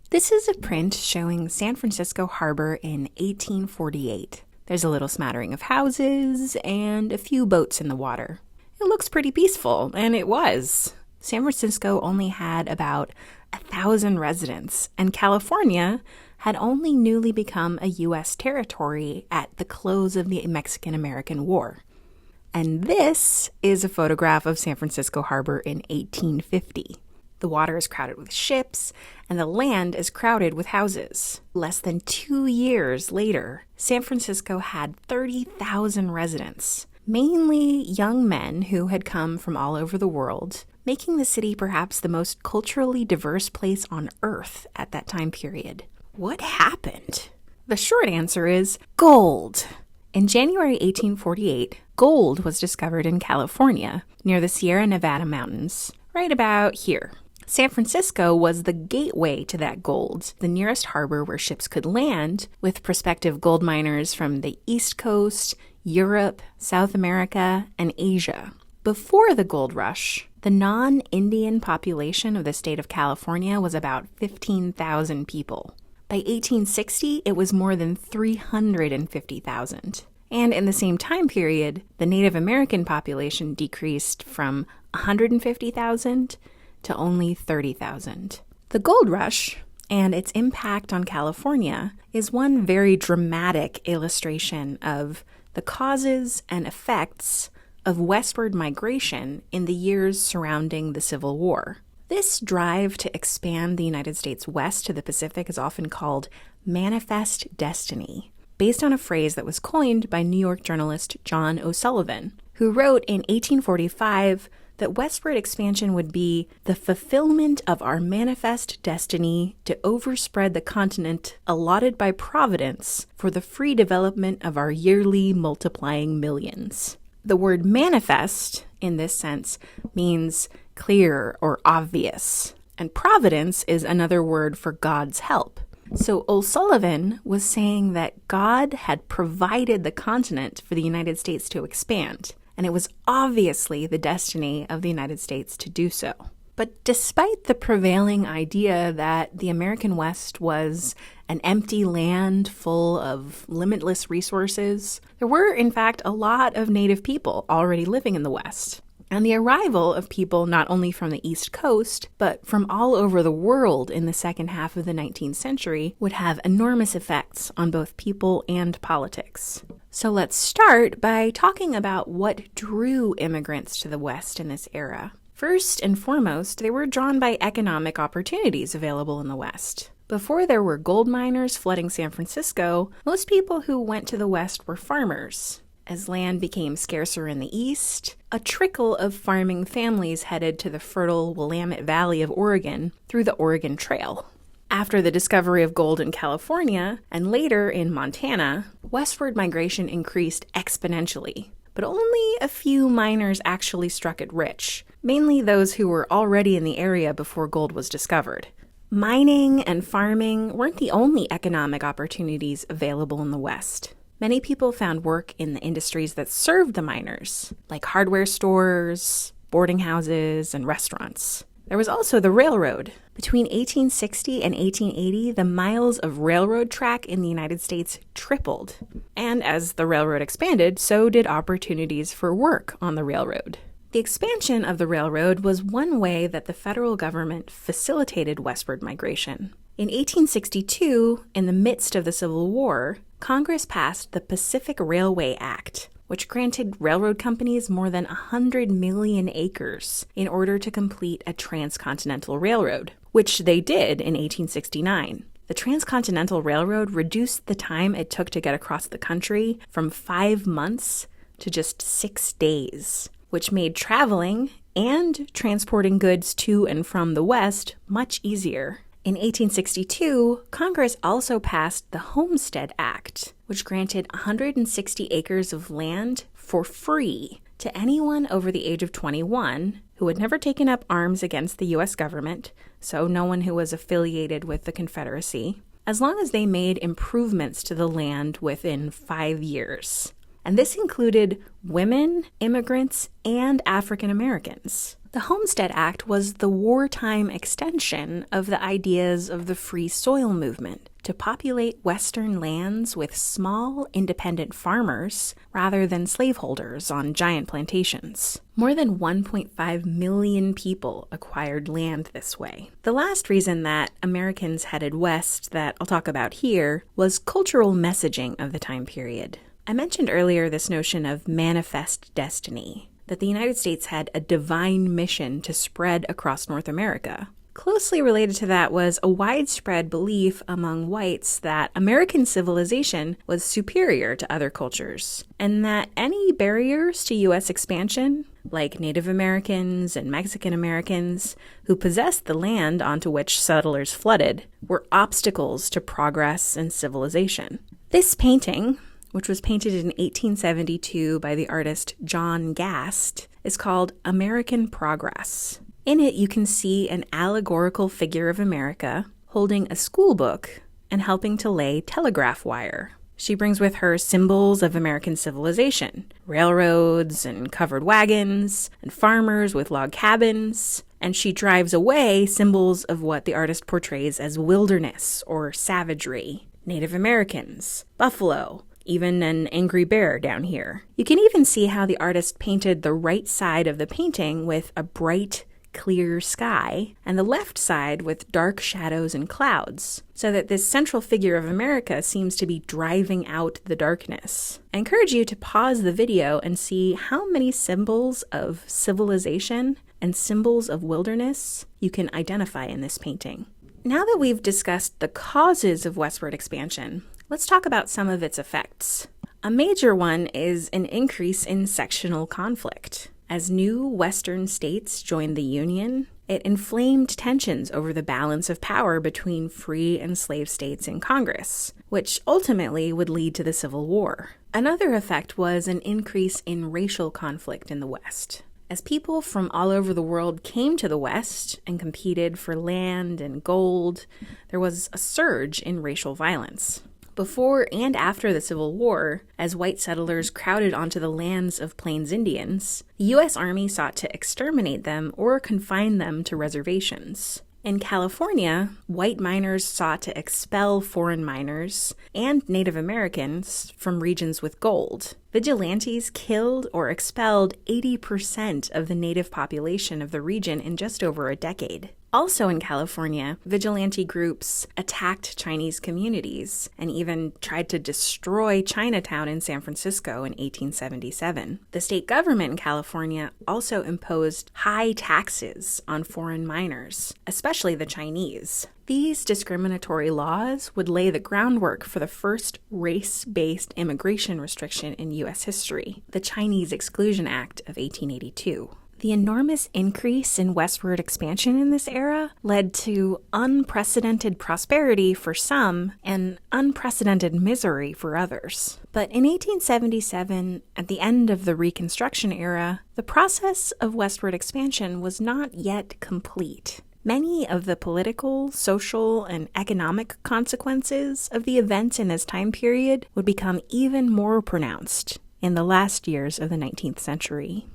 This is a print showing San Francisco Harbor in 1848. There's a little smattering of houses and a few boats in the water. It looks pretty peaceful, and it was. San Francisco only had about 1,000 residents, and California had only newly become a U.S. territory at the close of the Mexican-American War. And this is a photograph of San Francisco Harbor in 1850. The water is crowded with ships, and the land is crowded with houses. Less than 2 years later, San Francisco had 30,000 residents, mainly young men who had come from all over the world, making the city perhaps the most culturally diverse place on Earth at that time period. What happened? The short answer is gold. In January 1848, gold was discovered in California, near the Sierra Nevada mountains, right about here. San Francisco was the gateway to that gold, the nearest harbor where ships could land, with prospective gold miners from the East Coast, Europe, South America, and Asia. Before the gold rush, the non-Indian population of the state of California was about 15,000 people. By 1860, it was more than 350,000. And in the same time period, the Native American population decreased from 150,000 to only 30,000. The gold rush and its impact on California is one very dramatic illustration of the causes and effects of westward migration in the years surrounding the Civil War. This drive to expand the United States west to the Pacific is often called manifest destiny, based on a phrase that was coined by New York journalist John O'Sullivan, who wrote in 1845 that westward expansion would be the fulfillment of our manifest destiny to overspread the continent allotted by Providence for the free development of our yearly multiplying millions. The word manifest, in this sense, means clear or obvious, and providence is another word for God's help. So O'Sullivan was saying that God had provided the continent for the United States to expand, and it was obviously the destiny of the United States to do so. But despite the prevailing idea that the American West was an empty land full of limitless resources, there were, in fact, a lot of Native people already living in the West. And the arrival of people not only from the East Coast, but from all over the world in the second half of the 19th century would have enormous effects on both people and politics. So let's start by talking about what drew immigrants to the West in this era. First and foremost, they were drawn by economic opportunities available in the West. Before there were gold miners flooding San Francisco, most people who went to the West were farmers. As land became scarcer in the East, a trickle of farming families headed to the fertile Willamette Valley of Oregon through the Oregon Trail. After the discovery of gold in California, and later in Montana, westward migration increased exponentially. But only a few miners actually struck it rich, mainly those who were already in the area before gold was discovered. Mining and farming weren't the only economic opportunities available in the West. Many people found work in the industries that served the miners, like hardware stores, boarding houses, and restaurants. There was also the railroad. Between 1860 and 1880, the miles of railroad track in the United States tripled. And as the railroad expanded, so did opportunities for work on the railroad. The expansion of the railroad was one way that the federal government facilitated westward migration. In 1862, in the midst of the Civil War, Congress passed the Pacific Railway Act, which granted railroad companies more than 100 million acres in order to complete a transcontinental railroad, which they did in 1869. The Transcontinental Railroad reduced the time it took to get across the country from 5 months to just 6 days, which made traveling and transporting goods to and from the West much easier. In 1862, Congress also passed the Homestead Act, which granted 160 acres of land for free to anyone over the age of 21 who had never taken up arms against the U.S. government, so no one who was affiliated with the Confederacy, as long as they made improvements to the land within 5 years. and this included women, immigrants, and African Americans. The Homestead Act was the wartime extension of the ideas of the free soil movement to populate Western lands with small, independent farmers rather than slaveholders on giant plantations. More than 1.5 million people acquired land this way. The last reason that Americans headed west that I'll talk about here was cultural messaging of the time period. I mentioned earlier this notion of manifest destiny, that the United States had a divine mission to spread across North America. Closely related to that was a widespread belief among whites that American civilization was superior to other cultures, and that any barriers to U.S. expansion, like Native Americans and Mexican Americans who possessed the land onto which settlers flooded, were obstacles to progress and civilization. This painting, which was painted in 1872 by the artist John Gast, is called American Progress. In it, you can see an allegorical figure of America holding a school book and helping to lay telegraph wire. She brings with her symbols of American civilization, railroads and covered wagons, and farmers with log cabins, and she drives away symbols of what the artist portrays as wilderness or savagery, Native Americans, buffalo, even an angry bear down here. You can even see how the artist painted the right side of the painting with a bright, clear sky, and the left side with dark shadows and clouds, so that this central figure of America seems to be driving out the darkness. I encourage you to pause the video and see how many symbols of civilization and symbols of wilderness you can identify in this painting. Now that we've discussed the causes of westward expansion, let's talk about some of its effects. A major one is an increase in sectional conflict. As new Western states joined the Union, it inflamed tensions over the balance of power between free and slave states in Congress, which ultimately would lead to the Civil War. Another effect was an increase in racial conflict in the West. As people from all over the world came to the West and competed for land and gold, there was a surge in racial violence. Before and after the Civil War, as white settlers crowded onto the lands of Plains Indians, the U.S. Army sought to exterminate them or confine them to reservations. In California, white miners sought to expel foreign miners and Native Americans from regions with gold. Vigilantes killed or expelled 80% of the native population of the region in just over a decade. Also in California, vigilante groups attacked Chinese communities and even tried to destroy Chinatown in San Francisco in 1877. The state government in California also imposed high taxes on foreign miners, especially the Chinese. These discriminatory laws would lay the groundwork for the first race-based immigration restriction in U.S. history, the Chinese Exclusion Act of 1882. The enormous increase in westward expansion in this era led to unprecedented prosperity for some and unprecedented misery for others. But in 1877, at the end of the Reconstruction era, the process of westward expansion was not yet complete. Many of the political, social, and economic consequences of the events in this time period would become even more pronounced in the last years of the 19th century.